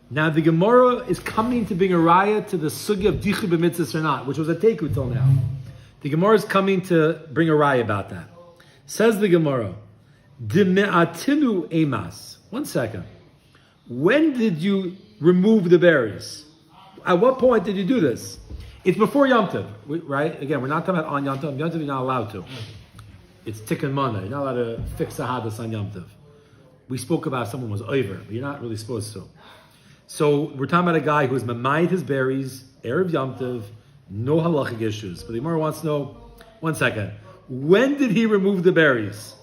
Now the Gemara is coming to bring a raya to the sugi of dichu b'mitzvahs or not, which was a teku till now. The Gemara is coming to bring a raya about that. Says the Gemara, Dime'atilu emas. 1 second. When did you remove the berries? At what point did you do this? It's before Yom Tov, right? Again, we're not talking about on Yom Tov. Yom Tov you're not allowed to. It's tikkun mana. You're not allowed to fix a hadas on Yom Tov. We spoke about someone was over, but you're not really supposed to. So we're talking about a guy who's mamayit his berries, erev Yom Tov, no halachic issues. But the Gemara wants to know, 1 second, when did he remove the berries?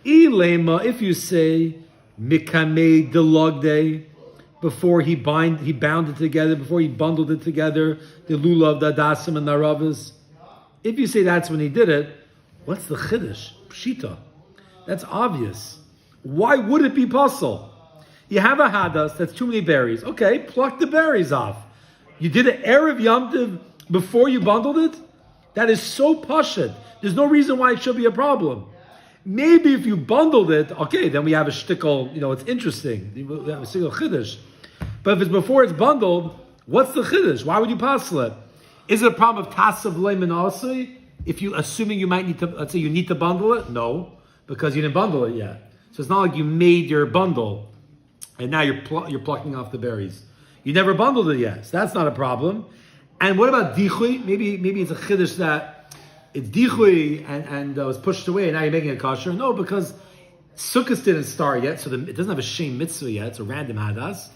Ilema, if you say mikamei delogde, before he bound it together, before he bundled it together, the lulav, the adasim, and the aravas. If you say that's when he did it, what's the chiddush? Pshita. That's obvious. Why would it be puzzle? You have a hadas, that's too many berries. Okay, pluck the berries off. You did an erev Yom Tov before you bundled it? That is so pashut. There's no reason why it should be a problem. Maybe if you bundled it, okay, then we have a shtickle, it's interesting. We have a single chiddush. But if it's before it's bundled, what's the chiddush? Why would you passel it? Is it a problem of tasav leiman also? If you, assuming you might need to, let's say you need to bundle it? No, because you didn't bundle it yet. So it's not like you made your bundle and now you're plucking off the berries. You never bundled it yet, so that's not a problem. And what about dichui? Maybe it's a chiddush that it's dichui and was pushed away and now you're making a kosher. No, because sukkah didn't start yet, so it doesn't have a shem mitzvah yet. It's a random hadas.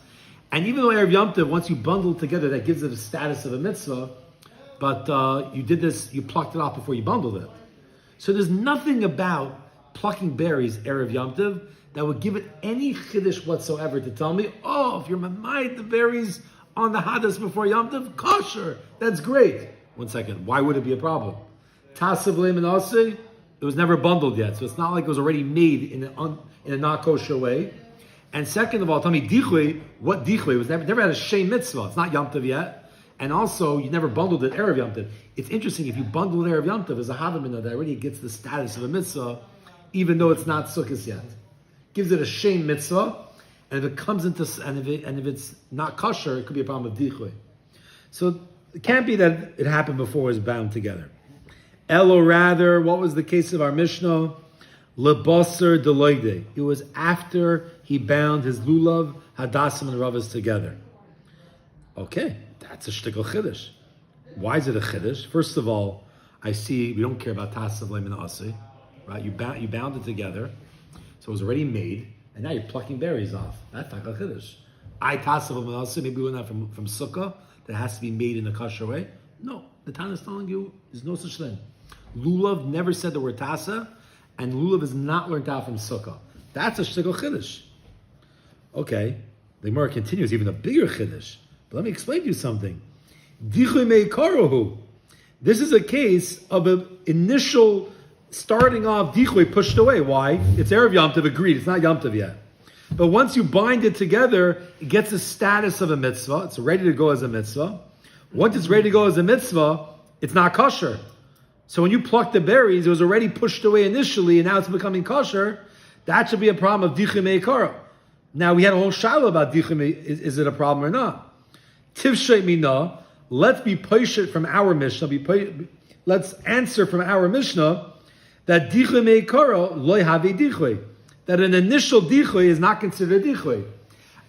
And even though erev Yom Tov, once you bundle it together, that gives it a status of a mitzvah. But you did this, you plucked it off before you bundled it. So there's nothing about plucking berries erev Yom Tov that would give it any chiddush whatsoever to tell me, if you're mamayit the berries on the hadas before Yom Tov, kosher, that's great. 1 second, why would it be a problem? Tasav leiman also, it was never bundled yet, so it's not like it was already made in a not kosher way. And second of all, tell me, dichui, what dichui? It was never had a shem mitzvah. It's not Yom Tov yet. And also, you never bundled it erev Yom Tov. It's interesting, if you bundle it erev Yom Tov, as a havamina, that already gets the status of a mitzvah, even though it's not sukkahs yet. Gives it a shem mitzvah, and if it comes into, and if it's not kosher, it could be a problem of dichui. So it can't be that it happened before it was bound together. Elo rather, what was the case of our Mishnah? Lebasser deloide. It was after he bound his lulav, hadasim, and ravas together. Okay, that's a shtickle chiddush. Why is it a chiddush? First of all, I see we don't care about tasav leiman asi, right? You bound it together, so it was already made, and now you're plucking berries off. That's like a chiddush. I tasav leiman asi. Maybe we learn that from sukkah that has to be made in a kosher way. No, the Tana is telling you there's no such thing. Lulav never said the word tasa. And lulav is not learned out from sukkah. That's a shtickle chiddush. Okay, the Gemara continues, even a bigger chiddush. But let me explain to you something. Dichui meikarohu. This is a case of an initial starting off dichui pushed away. Why? It's erev Yom Tov, agreed. It's not Yom Tov yet. But once you bind it together, it gets the status of a mitzvah. It's ready to go as a mitzvah. Once it's ready to go as a mitzvah, it's not kosher. So when you pluck the berries, it was already pushed away initially, and now it's becoming kosher. That should be a problem of dichui meikara. Now we had a whole shiloh about dichui. Is it a problem or not? Tivshay mina. Let's be poishet from our Mishnah. Let's answer from our Mishnah that dichui meikara loy have dichui. That an initial dichui is not considered dichui.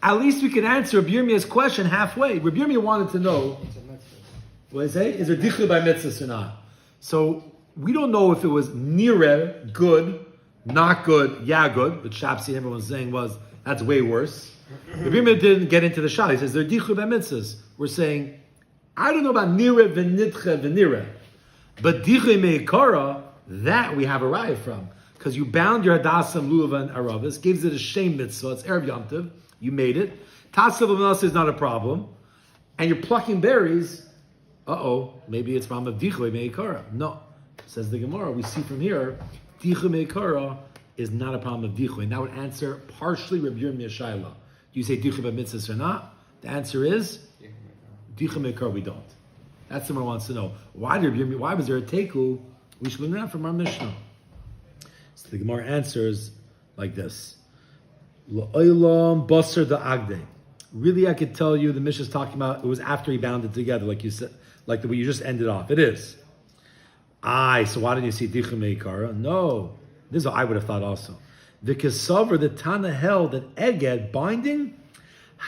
At least we can answer Rabbi Yirmiyah's question halfway. Rabbi Yirmiyah wanted to know, what is it? Is there dichui by mitzvahs or not? So we don't know if it was nireh, good, not good, yeah, good, which Shapsi everyone's saying was, that's way worse. Rabbi Yirmiyah didn't get into the shah. He says, they're dichu b'mitzvahs. We're saying, I don't know about nireh v'nitche v'nireh, but dichu meikara, that we have a raya from. Because you bound your hadasam, lulav, and aravas, gives it a shem mitzvah, it's erev Yom Tov, you made it. Tasav v'manasa is not a problem. And you're plucking berries, maybe it's from a dichui meikara. No, says the Gemara. We see from here, dichui meikara is not a problem of dichui. And that would answer partially Rabbi Yirmiyah Shaila. Do you say dichui b'mitzvahs or not? The answer is dichui meikara. We don't. That's the Gemara wants to know. Why was there a teku? We should learn that from our Mishnah. So the Gemara answers like this: L'olam basar da'agde. Really, I could tell you the Mishnah is talking about it was after he bound it together, like you said, like the way you just ended off. It is. So why didn't you see Dichum Meikara? No. This is what I would have thought also. The Kesavar, the Tana held that Eged, binding,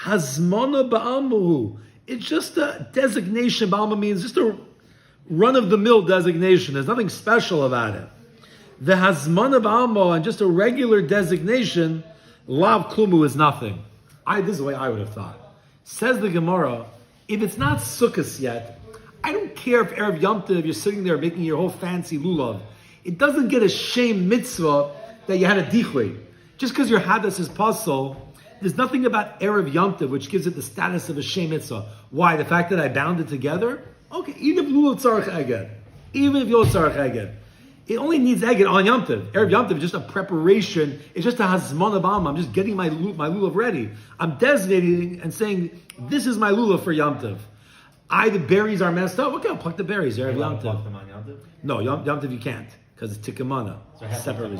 Hazmana Ba'almahu. It's just a designation. Ba'alma means just a run-of-the-mill designation. There's nothing special about it. The Hazmana Ba'alma, and just a regular designation, Lav Klumu is nothing. This is the way I would have thought. Says the Gemara, if it's not Sukkot yet, I don't care if Erev Yom Tov you're sitting there making your whole fancy lulav. It doesn't get a shame mitzvah that you had a dichui. Just because your hadas is puzzle, there's nothing about Erev Yom Tov which gives it the status of a shame mitzvah. Why? The fact that I bound it together? Okay, even if lulav tzarech eged. Even if you're tzarech eged. It only needs eged on Yom Tov. Erev Yom Tov is just a preparation. It's just a hazman of alma. I'm just getting my lulav ready. I'm designating and saying, this is my lulav for Yom Tov. The berries are messed up. Okay, I'll pluck the berries. Erev Yom Tov. Pluck them on Yom Tov? No, Yom Tov you can't because it's tikkamana. So separately.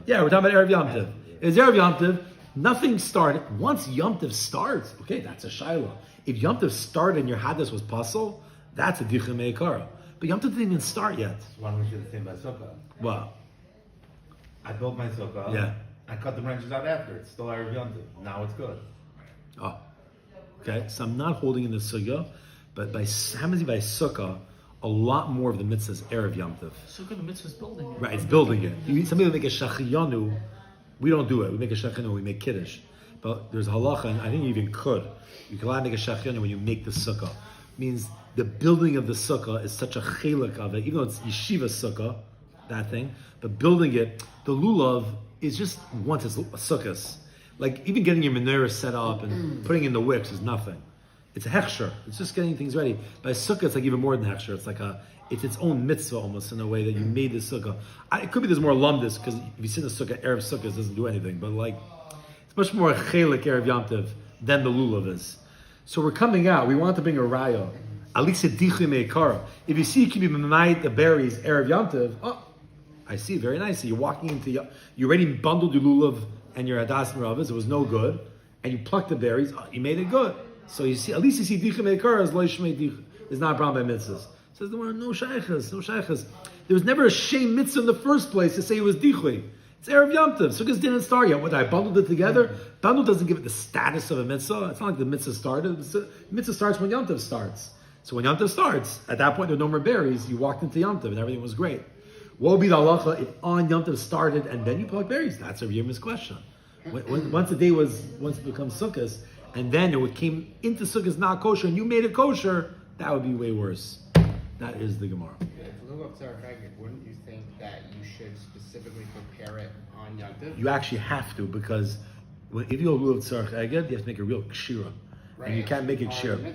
Yeah, we're talking about Erev Yom Tov. It's Erev Yom Tov. Nothing started. Once Yom Tov starts, okay, that's a shiloh. If Yom Tov started and your hadas was puzzle, that's a dichum meikara. But Yom Tov didn't even start yet. So why don't we do the same by sukkah? Well, I built my sukkah. Yeah. I cut the branches out after. It's still Erev Yom Tov. Now it's good. Oh, okay. So I'm not holding in the sukkah, but by Hamzi by sukkah, a lot more of the mitzvah is Erev Yom Tov. Sukkah, the mitzvah is building it. Right, it's building it. Somebody will make a shachiyanu. We don't do it. We make a shachiyanu. We make kiddush. But there's halacha, and I think you even could. You can make a shachiyanu when you make the sukkah. It means the building of the sukkah is such a chelik of it, even though it's yeshiva sukkah, that thing. But building it, the lulav is just once it's a sukkah. Like even getting your menorah set up and putting in the wicks is nothing. It's a hechsher. It's just getting things ready. By sukkah, it's like even more than hechsher. It's its own mitzvah almost in a way that you made the sukkah. It could be there's more lumdis because if you sit in the sukkah, Erev sukkah doesn't do anything. But it's much more a chelik Erev Yom Tov than the lulav is. So we're coming out. We want to bring a raya. At least a dichim meikara. If you see the berries Erev Yom Tov, I see, very nice. You're walking into, you already bundled your lulav and your hadas and ravas. It was no good, and you plucked the berries. You made it good. So you see, at least you see dichim meikara as loishmei dich. There's not a problem by mitzvahs. Says there were no shaychas. There was never a shame mitzvah in the first place to say it was dichui. It's Erev Yom Tov. Sukkot didn't start yet. What, I bundled it together? Bundle doesn't give it the status of a mitzvah. It's not like the mitzvah started. The mitzvah starts when Yom Tov starts. So when Yom Tov starts, at that point there were no more berries. You walked into Yom Tov and everything was great. What would be the halacha if on Yom Tov started and then you pluck berries? That's a Yirmiyah's question. Once it becomes Sukkot, and then it came into Sukkot not kosher, and you made it kosher, that would be way worse. That is the Gemara. Wouldn't you think that you should specifically prepare it on Yom Tov? You actually have to, because if you go lulav tzarech eged, you have to make a real kshira. Right. And you can't make it kshira.